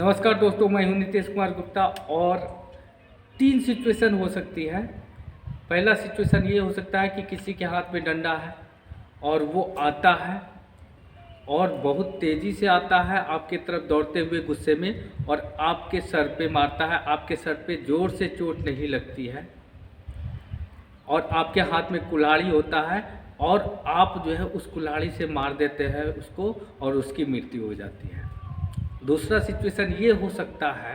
नमस्कार दोस्तों, मैं हूं नीतीश कुमार गुप्ता और 3 सिचुएशन हो सकती है। पहला सिचुएशन ये हो सकता है कि किसी के हाथ में डंडा है और वो आता है और बहुत तेज़ी से आता है आपके तरफ दौड़ते हुए गुस्से में और आपके सर पे मारता है। आपके सर पे ज़ोर से चोट नहीं लगती है और आपके हाथ में कुल्हाड़ी होता है और आप जो है उस कुल्हाड़ी से मार देते हैं उसको और उसकी मृत्यु हो जाती है। दूसरा सिचुएशन ये हो सकता है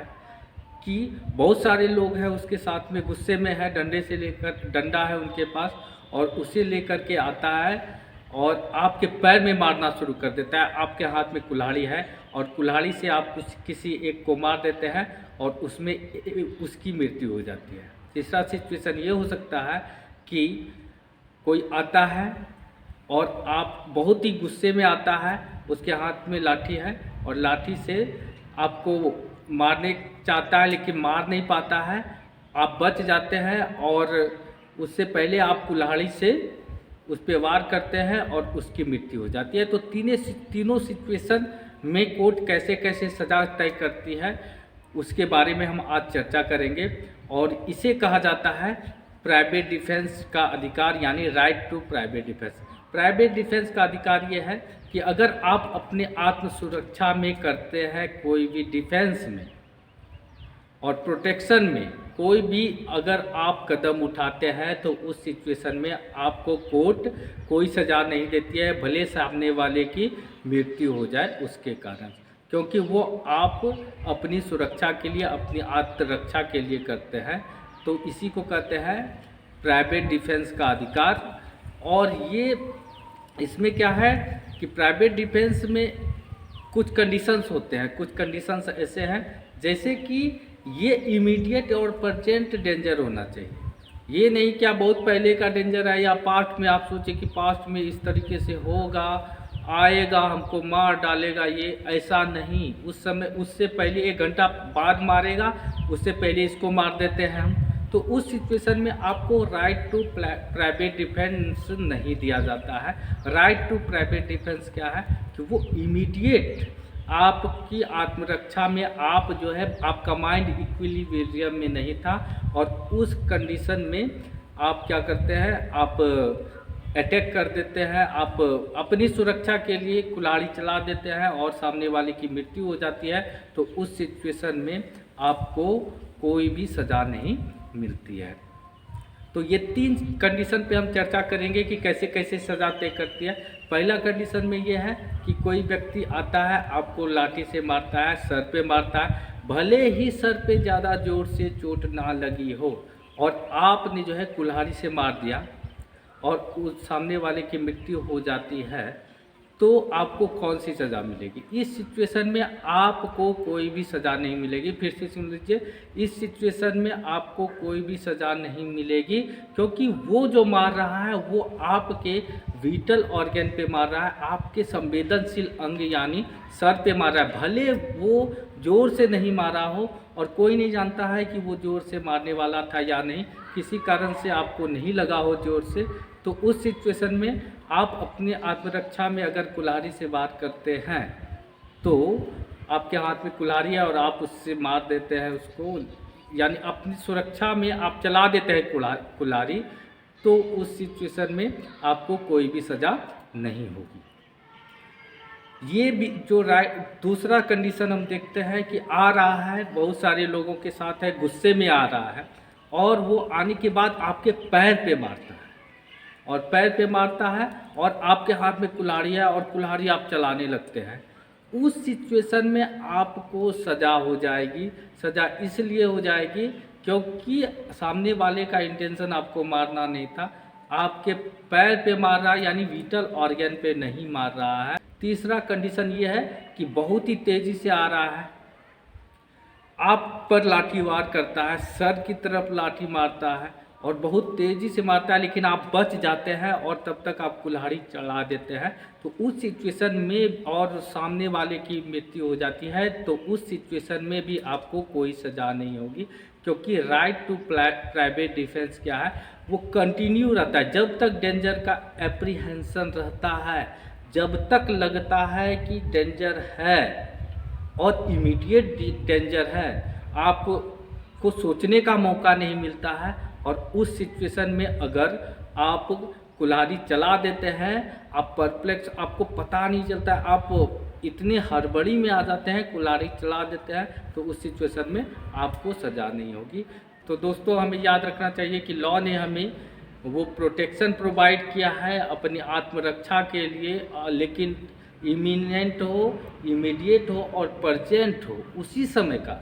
कि बहुत सारे लोग हैं उसके साथ में गुस्से में है, डंडे से लेकर डंडा है उनके पास और उसे लेकर के आता है और आपके पैर में मारना शुरू कर देता है। आपके हाथ में कुल्हाड़ी है और कुल्हाड़ी से आप किसी एक को मार देते हैं और उसमें उसकी मृत्यु हो जाती है। तीसरा सिचुएशन ये हो सकता है कि कोई आता है और आप बहुत ही गुस्से में आता है, उसके हाथ में लाठी है और लाठी से आपको मारने चाहता है लेकिन मार नहीं पाता है, आप बच जाते हैं और उससे पहले आप कुल्हाड़ी से उस पर वार करते हैं और उसकी मृत्यु हो जाती है। तो तीनों सिचुएशन में कोर्ट कैसे कैसे सज़ा तय करती है उसके बारे में हम आज चर्चा करेंगे और इसे कहा जाता है प्राइवेट डिफेंस का अधिकार, यानी right to private defence. Private defence का अधिकार ये है कि अगर आप अपने आत्म सुरक्षा में करते हैं कोई भी डिफेंस में और प्रोटेक्शन में कोई भी अगर आप कदम उठाते हैं तो उस सिचुएशन में आपको कोर्ट कोई सज़ा नहीं देती है, भले सामने वाले की मृत्यु हो जाए उसके कारण, क्योंकि वो आप अपनी सुरक्षा के लिए, अपनी आत्मरक्षा के लिए करते हैं। तो इसी को कहते हैं प्राइवेट डिफेंस का अधिकार। और ये इसमें क्या है कि प्राइवेट डिफेंस में कुछ कंडीशंस होते हैं, कुछ कंडीशंस ऐसे हैं जैसे कि ये इमीडिएट और प्रजेंट डेंजर होना चाहिए। ये नहीं क्या बहुत पहले का डेंजर है या पास्ट में आप सोचे कि पास्ट में इस तरीके से होगा, आएगा हमको मार डालेगा, ये ऐसा नहीं। उस समय उससे पहले 1 घंटा बाद मारेगा, उससे पहले इसको मार देते हैं हम। तो उस सिचुएशन में आपको राइट टू प्राइवेट डिफेंस नहीं दिया जाता है। राइट टू प्राइवेट डिफेंस क्या है कि वो इमीडिएट आपकी आत्मरक्षा में आप जो है आपका माइंड इक्विलिब्रियम में नहीं था और उस कंडीशन में आप क्या करते हैं, आप अटैक कर देते हैं, आप अपनी सुरक्षा के लिए कुल्हाड़ी चला देते हैं और सामने वाले की मृत्यु हो जाती है। तो उस सिचुएशन में आपको कोई भी सज़ा नहीं मिलती है। तो ये 3 कंडीशन पे हम चर्चा करेंगे कि कैसे कैसे सज़ा तय करती है। पहला कंडीशन में ये है कि कोई व्यक्ति आता है, आपको लाठी से मारता है, सर पे मारता है, भले ही सर पे ज़्यादा ज़ोर से चोट ना लगी हो और आपने जो है कुल्हाड़ी से मार दिया और उस सामने वाले की मृत्यु हो जाती है, तो आपको कौन सी सज़ा मिलेगी? इस सिचुएशन में आपको कोई भी सज़ा नहीं मिलेगी। फिर से सुन लीजिए, इस सिचुएशन में आपको कोई भी सज़ा नहीं मिलेगी, क्योंकि वो जो मार रहा है वो आपके विटल ऑर्गन पे मार रहा है, आपके संवेदनशील अंग यानी सर पे मार रहा है। भले वो ज़ोर से नहीं मारा हो और कोई नहीं जानता है कि वो ज़ोर से मारने वाला था या नहीं, किसी कारण से आपको नहीं लगा हो ज़ोर से, तो उस सिचुएशन में आप अपनी आत्मरक्षा में अगर कुल्हाड़ी से वार करते हैं तो आपके हाथ में कुल्हाड़ी है और आप उससे मार देते हैं उसको, यानी अपनी सुरक्षा में आप चला देते हैं कुल्हाड़ी, तो उस सिचुएशन में आपको कोई भी सज़ा नहीं होगी। ये भी जो दूसरा कंडीशन हम देखते हैं कि आ रहा है, बहुत सारे लोगों के साथ है, गुस्से में आ रहा है और वो आने के बाद आपके पैर पे मारता है और पैर पे मारता है और आपके हाथ में कुल्हाड़ी है और कुल्हाड़ी आप चलाने लगते हैं। उस सिचुएशन में आपको सज़ा हो जाएगी। सज़ा इसलिए हो जाएगी क्योंकि सामने वाले का इंटेंशन आपको मारना नहीं था, आपके पैर पे मार रहा है, यानी विटल ऑर्गन पे नहीं मार रहा है। तीसरा कंडीशन ये है कि बहुत ही तेज़ी से आ रहा है, आप पर लाठी वार करता है, सर की तरफ लाठी मारता है और बहुत तेज़ी से मारता है, लेकिन आप बच जाते हैं और तब तक आप कुल्हाड़ी चला देते हैं। तो उस सिचुएशन में और सामने वाले की मृत्यु हो जाती है, तो उस सिचुएशन में भी आपको कोई सज़ा नहीं होगी, क्योंकि राइट टू प्राइवेट डिफेंस क्या है, वो कंटिन्यू रहता है जब तक डेंजर का एप्रीहेंशन रहता है, जब तक लगता है कि डेंजर है और इमीडिएट डेंजर है, आपको सोचने का मौका नहीं मिलता है। और उस सिचुएशन में अगर आप कुल्हाड़ी चला देते हैं, आप परप्लेक्स, आपको पता नहीं चलता है, आप इतने हड़बड़ी में आ जाते हैं, कुल्हाड़ी चला देते हैं, तो उस सिचुएशन में आपको सज़ा नहीं होगी। तो दोस्तों हमें याद रखना चाहिए कि लॉ ने हमें वो प्रोटेक्शन प्रोवाइड किया है अपनी आत्मरक्षा के लिए, लेकिन इमिनेंट हो, इमीडिएट हो और परजेंट हो, उसी समय का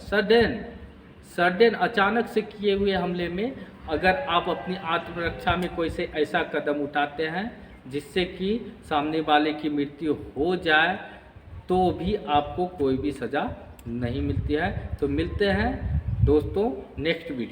सडन अचानक से किए हुए हमले में अगर आप अपनी आत्मरक्षा में कोई से ऐसा कदम उठाते हैं जिससे कि सामने वाले की मृत्यु हो जाए, तो भी आपको कोई भी सज़ा नहीं मिलती है। तो मिलते हैं दोस्तों नेक्स्ट वीडियो।